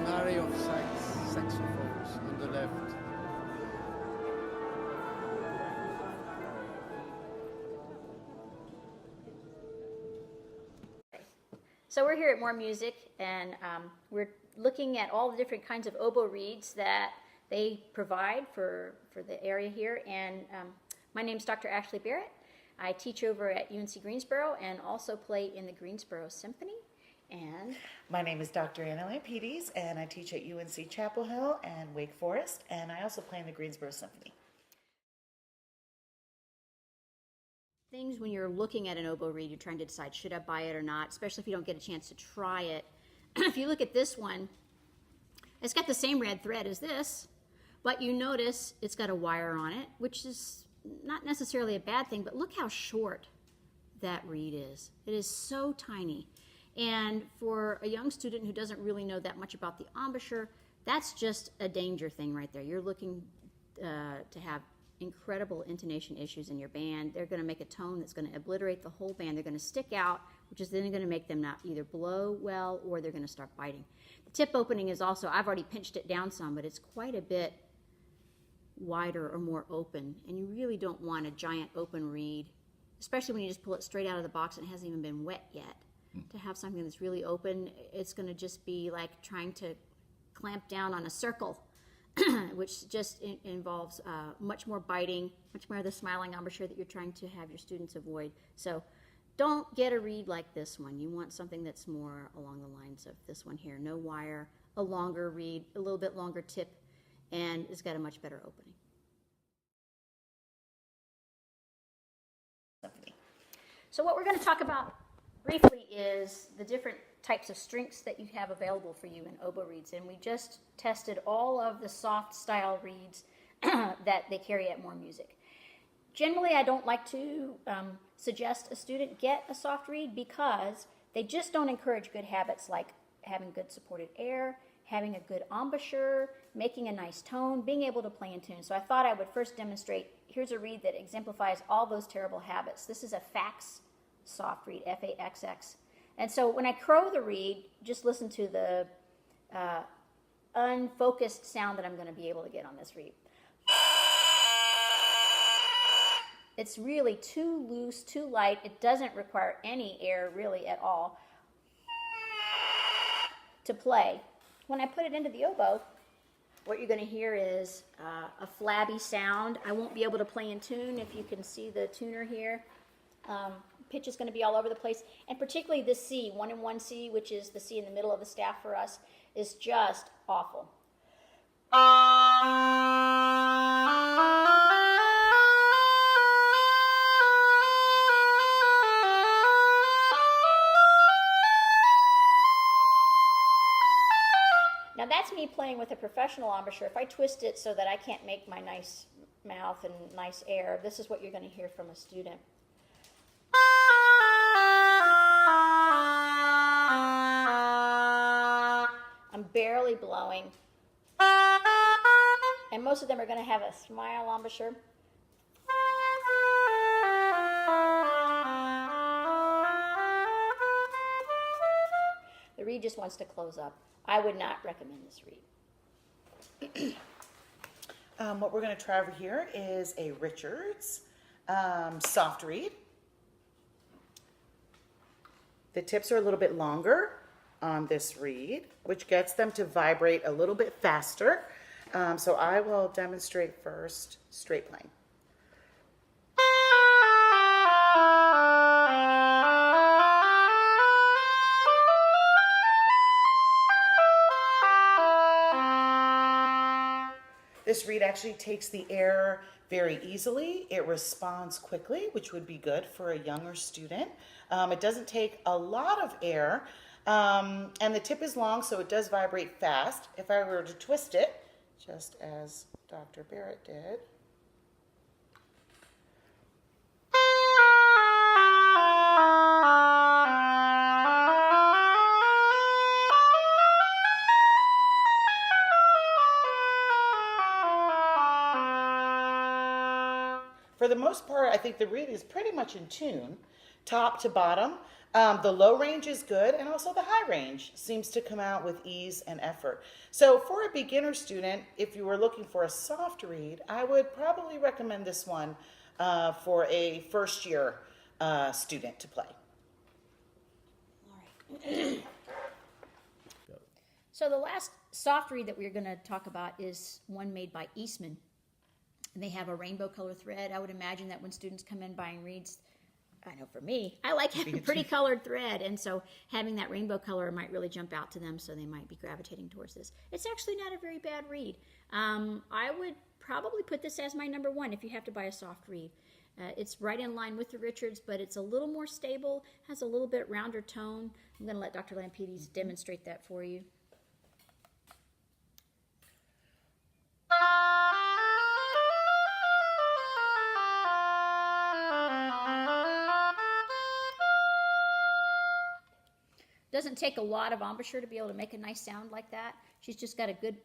an array of saxophones on the left. So we're here at More Music, and we're looking at all the different kinds of oboe reeds that they provide for the area here. And my name is Dr. Ashley Barrett. I teach over at UNC Greensboro and also play in the Greensboro Symphony. And my name is Dr. Anna Lampides, and I teach at UNC Chapel Hill and Wake Forest, and I also play in the Greensboro Symphony. Things when you're looking at an oboe reed, you're trying to decide, should I buy it or not, especially if you don't get a chance to try it. If you look at this one, it's got the same red thread as this, but you notice it's got a wire on it, which is not necessarily a bad thing, but look how short that reed is. It is so tiny. And for a young student who doesn't really know that much about the embouchure, that's just a danger thing right there. You're looking to have incredible intonation issues in your band. They're going to make a tone that's going to obliterate the whole band. They're going to stick out, which is then going to make them not either blow well or they're going to start biting. The tip opening is also, I've already pinched it down some, but it's quite a bit wider or more open, and you really don't want a giant open reed, especially when you just pull it straight out of the box and it hasn't even been wet yet. To have something that's really open, it's going to just be like trying to clamp down on a circle, which just involves much more biting, much more of the smiling embouchure that you're trying to have your students avoid. So don't get a reed like this one. You want something that's more along the lines of this one here. No wire, a longer reed, a little bit longer tip, and it's got a much better opening. So what we're going to talk about briefly is the different types of strengths that you have available for you in oboe reeds. And we just tested all of the soft style reeds that they carry at More Music. Generally, I don't like to suggest a student get a soft reed because they just don't encourage good habits like having good supported air, having a good embouchure, making a nice tone, being able to play in tune. So I thought I would first demonstrate, here's a reed that exemplifies all those terrible habits. This is a Fax soft reed, F-A-X-X. And so when I crow the reed, just listen to the unfocused sound that I'm going to be able to get on this reed. It's really too loose, too light. It doesn't require any air really at all to play. When I put it into the oboe, what you're going to hear is a flabby sound. I won't be able to play in tune if you can see the tuner here. Pitch is going to be all over the place, and particularly this C, 1 and 1 C, which is the C in the middle of the staff for us, is just awful. Now that's me playing with a professional embouchure. If I twist it so that I can't make my nice mouth and nice air, this is what you're going to hear from a student. I'm barely blowing. And most of them are going to have a smile embouchure. The reed just wants to close up. I would not recommend this reed. What we're going to try over here is a Richards soft reed. The tips are a little bit longer on this reed, which gets them to vibrate a little bit faster. So I will demonstrate first straight playing. This reed actually takes the air very easily. It responds quickly, which would be good for a younger student. It doesn't take a lot of air, and the tip is long, so it does vibrate fast. If I were to twist it, just as Dr. Barrett did, for the most part, I think the reed is pretty much in tune. top to bottom. The low range is good, and also the high range seems to come out with ease and effort. So for a beginner student, if you were looking for a soft read, I would probably recommend this one for a first year student to play. All right. So the last soft read that we're going to talk about is one made by Eastman. And they have a rainbow color thread. I would imagine that when students come in buying reads, I know for me, I like having pretty colored thread, and so having that rainbow color might really jump out to them, so they might be gravitating towards this. It's actually not a very bad read. I would probably put this as my number one if you have to buy a soft read. It's right in line with the Richards, but it's a little more stable, has a little bit rounder tone. I'm going to let Dr. Lampides demonstrate that for you. Doesn't take a lot of embouchure to be able to make a nice sound like that. She's just got a good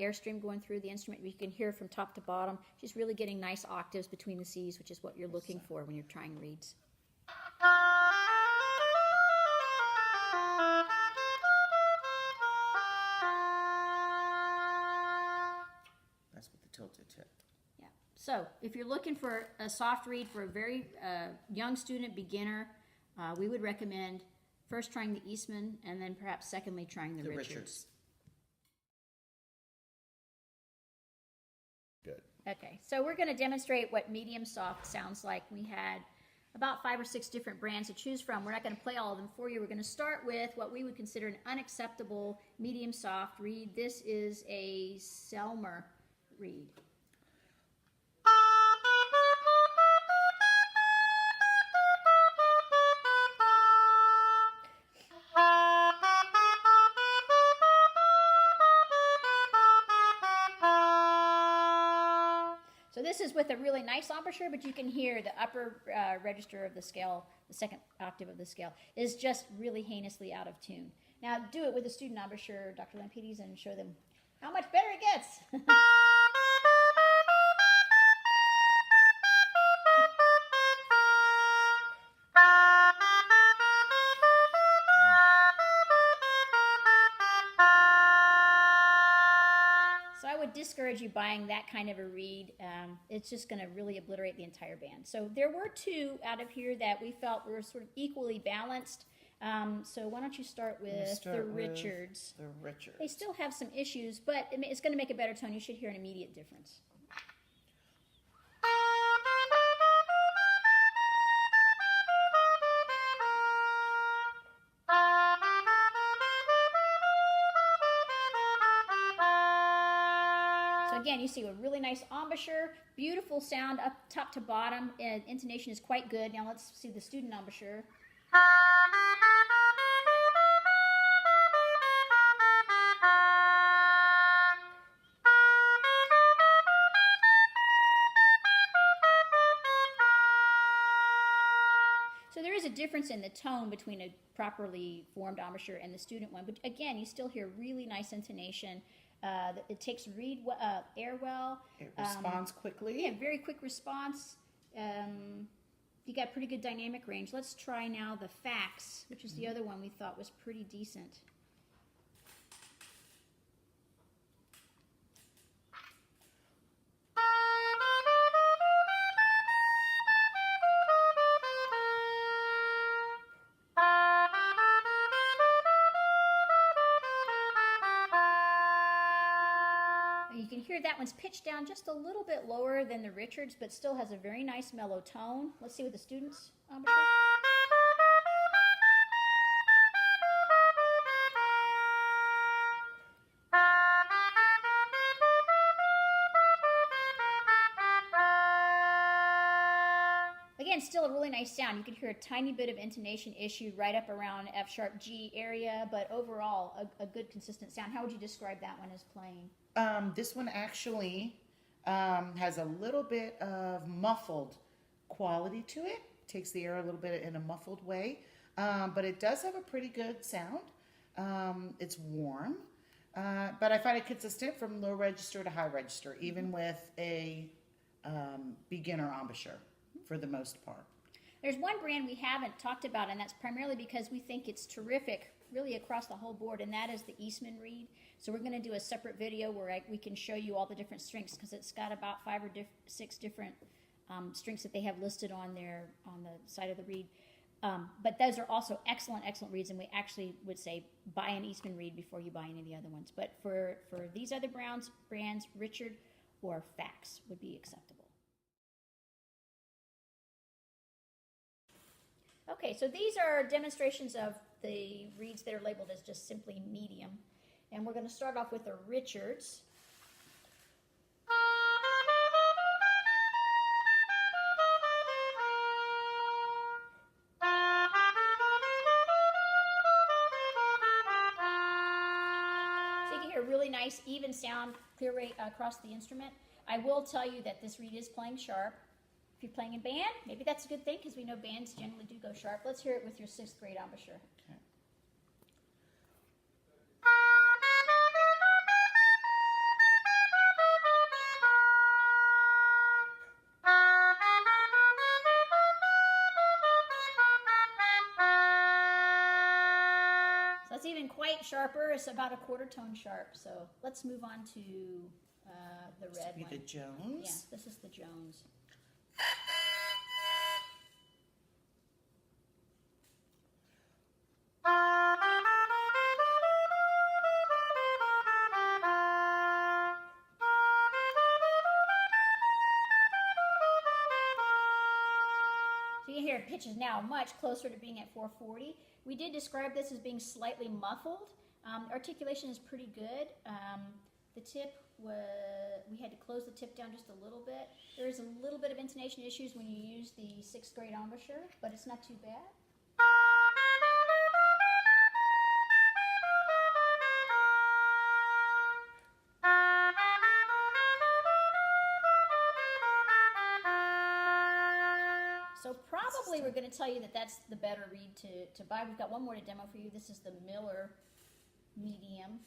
airstream going through the instrument. You can hear from top to bottom. She's really getting nice octaves between the C's, which is what you're looking for when you're trying reeds. That's with the tilted tip. Yeah. So if you're looking for a soft read for a very young student, beginner, we would recommend first trying the Eastman, and then perhaps secondly trying the Richards. Good. Okay, so we're going to demonstrate what medium soft sounds like. We had about 5 or 6 different brands to choose from. We're not going to play all of them for you. We're going to start with what we would consider an unacceptable medium soft reed. This is a Selmer reed. So this is with a really nice embouchure, but you can hear the upper register of the scale, the second octave of the scale, is just really heinously out of tune. Now do it with a student embouchure, Dr. Lampides, and show them how much better it gets. Discourage you buying that kind of a reed. It's just going to really obliterate the entire band. So there were 2 out of here that we felt were sort of equally balanced. So why don't you start with the Richards? The Richards. They still have some issues, but it's going to make a better tone. You should hear an immediate difference. Again, you see a really nice embouchure, beautiful sound up top to bottom, and intonation is quite good. Now let's see the student embouchure. So there is a difference in the tone between a properly formed embouchure and the student one, but again, you still hear really nice intonation. It takes air well. It responds quickly. Yeah, very quick response. You got pretty good dynamic range. Let's try now the Fax, which is the other one we thought was pretty decent. You can hear that one's pitched down just a little bit lower than the Richards, but still has a very nice mellow tone. Let's see what the students embouchure. Again, still a really nice sound. You can hear a tiny bit of intonation issue right up around F sharp G area, but overall a good consistent sound. How would you describe that one as playing? This one actually has a little bit of muffled quality to it. Takes the air a little bit in a muffled way, but it does have a pretty good sound. It's warm, but I find it consistent from low register to high register, even with a beginner embouchure for the most part. There's one brand we haven't talked about, and that's primarily because we think it's terrific really across the whole board, and that is the Eastman reed. So we're going to do a separate video where we can show you all the different strengths, because it's got about 5 or 6 different strengths that they have listed on the side of the reed. But those are also excellent reeds, and we actually would say buy an Eastman reed before you buy any of the other ones. But for these other brands, Richard or Fax would be acceptable. Okay, so these are demonstrations of the reeds that are labeled as just simply medium. And we're going to start off with the Richards. So you can hear a really nice, even sound, clear rate across the instrument. I will tell you that this reed is playing sharp. If you're playing in band, maybe that's a good thing, because we know bands generally do go sharp. Let's hear it with your 6th grade embouchure. Okay. So that's even quite sharper. It's about a quarter tone sharp. So let's move on to the red one. The Jones. Yeah, this is the Jones. So you hear it pitches now much closer to being at 440. We did describe this as being slightly muffled. Articulation is pretty good. The tip we had to close the tip down just a little bit. There is a little bit of intonation issues when you use the 6th grade embouchure, but it's not too bad. So probably we're going to tell you that that's the better reed to buy. We've got one more to demo for you. This is the Miller medium.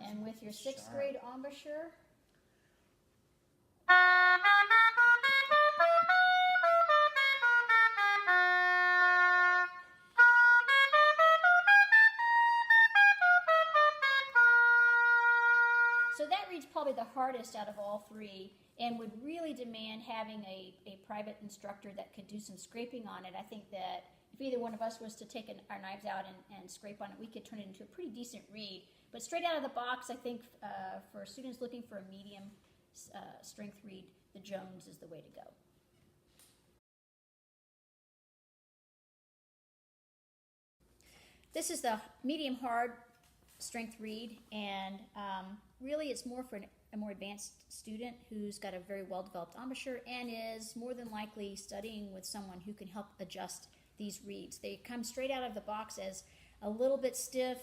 And with your 6th grade embouchure, so that reed's probably the hardest out of all 3, and would really demand having a private instructor that could do some scraping on it. I think that if either one of us was to take our knives out and scrape on it, we could turn it into a pretty decent reed. But straight out of the box, I think for students looking for a medium strength reed, the Jones is the way to go. This is the medium hard strength reed, and really it's more for a more advanced student who's got a very well-developed embouchure and is more than likely studying with someone who can help adjust these reeds. They come straight out of the box as a little bit stiff,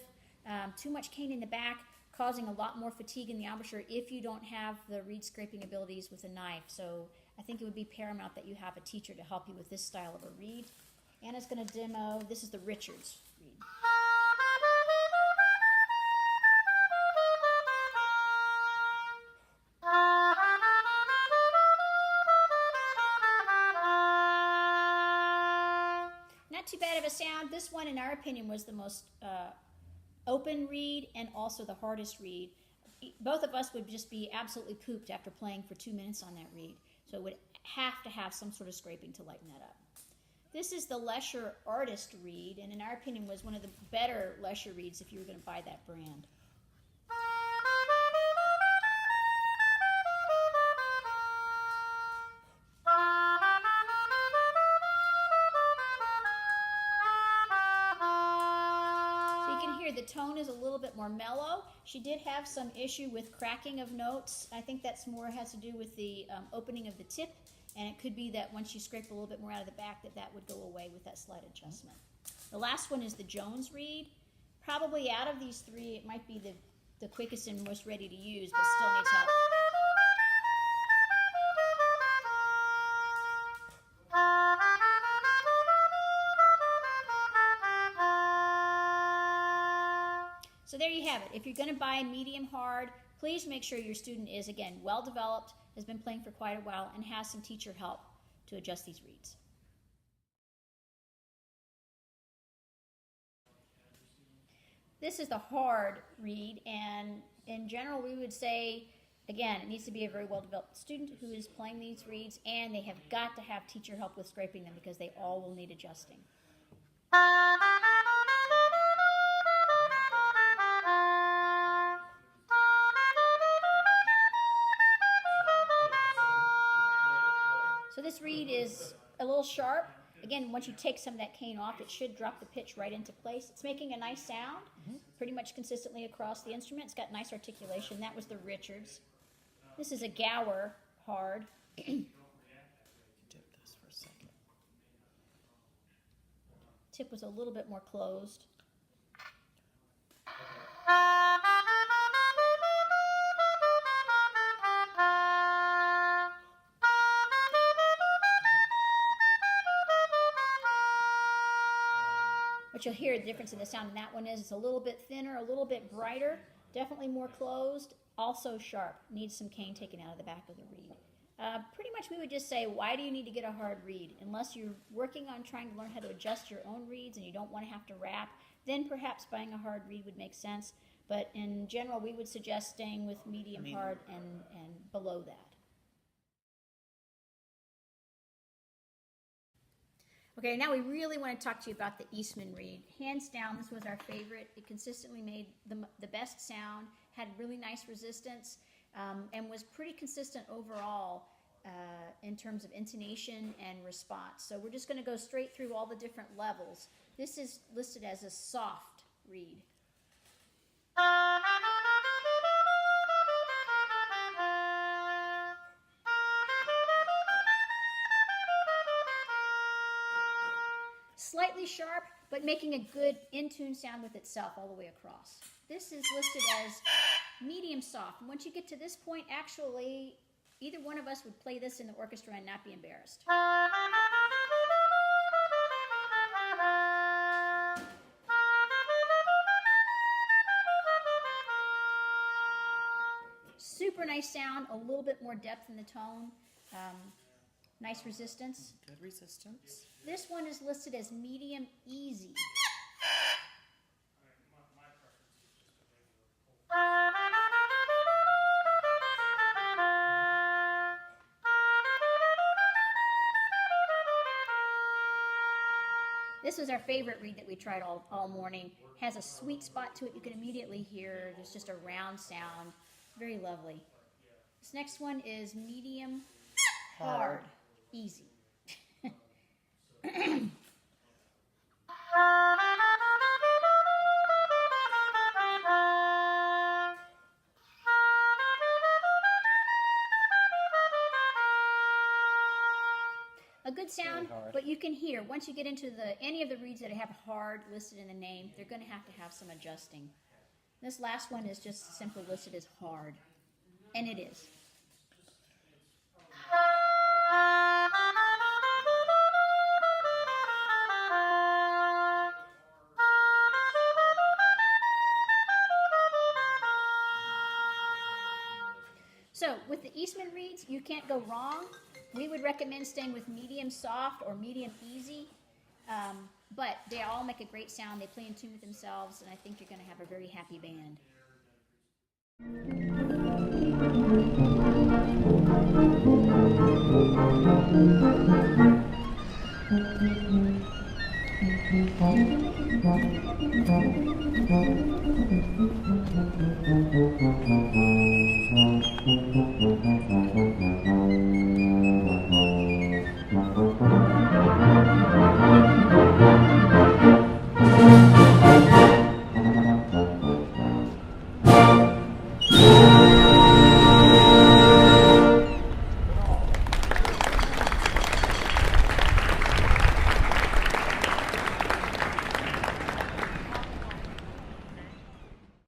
too much cane in the back, causing a lot more fatigue in the embouchure if you don't have the reed scraping abilities with a knife. So I think it would be paramount that you have a teacher to help you with this style of a reed. Anna's going to demo, this is the Richards reed. Not too bad of a sound. This one, in our opinion, was the most open reed and also the hardest reed. Both of us would just be absolutely pooped after playing for 2 minutes on that reed. So it would have to have some sort of scraping to lighten that up. This is the Lesher Artist reed, and in our opinion was one of the better Lesher reeds if you were going to buy that brand. The tone is a little bit more mellow. She did have some issue with cracking of notes. I think that's more has to do with the opening of the tip, and it could be that once you scrape a little bit more out of the back that would go away with that slight adjustment. The last one is the Jones reed. Probably out of these 3, it might be the quickest and most ready to use, but still needs help. have it. If you're going to buy medium hard, please make sure your student is, again, well developed, has been playing for quite a while, and has some teacher help to adjust these reads. This is the hard read, and in general we would say, again, it needs to be a very well-developed student who is playing these reads, and they have got to have teacher help with scraping them because they all will need adjusting. So this reed is a little sharp. Again, once you take some of that cane off, it should drop the pitch right into place. It's making a nice sound, pretty much consistently across the instrument. It's got nice articulation. That was the Richards. This is a Gower hard. Dip this for a second. Tip was a little bit more closed. But you'll hear the difference in the sound in that one is it's a little bit thinner, a little bit brighter, definitely more closed, also sharp. Needs some cane taken out of the back of the reed. Pretty much we would just say, why do you need to get a hard reed? Unless you're working on trying to learn how to adjust your own reeds and you don't want to have to wrap, then perhaps buying a hard reed would make sense. But in general, we would suggest staying with medium hard and below that. Okay, now we really want to talk to you about the Eastman reed. Hands down, this was our favorite. It consistently made the best sound, had really nice resistance, and was pretty consistent overall in terms of intonation and response. So we're just going to go straight through all the different levels. This is listed as a soft reed. Slightly sharp, but making a good in-tune sound with itself all the way across. This is listed as medium soft. And once you get to this point, actually, either one of us would play this in the orchestra and not be embarrassed. Super nice sound, a little bit more depth in the tone. Nice resistance. Good resistance. This one is listed as medium easy. This is our favorite reed that we tried all morning. Has a sweet spot to it. You can immediately hear there's just a round sound. Very lovely. This next one is medium hard. Easy. A good sound, but you can hear once you get into any of the reeds that have hard listed in the name, they're going to have some adjusting. This last one is just simply listed as hard, and it is. So with the Eastman reeds, you can't go wrong. We would recommend staying with medium soft or medium easy, but they all make a great sound. They play in tune with themselves, and I think you're going to have a very happy band.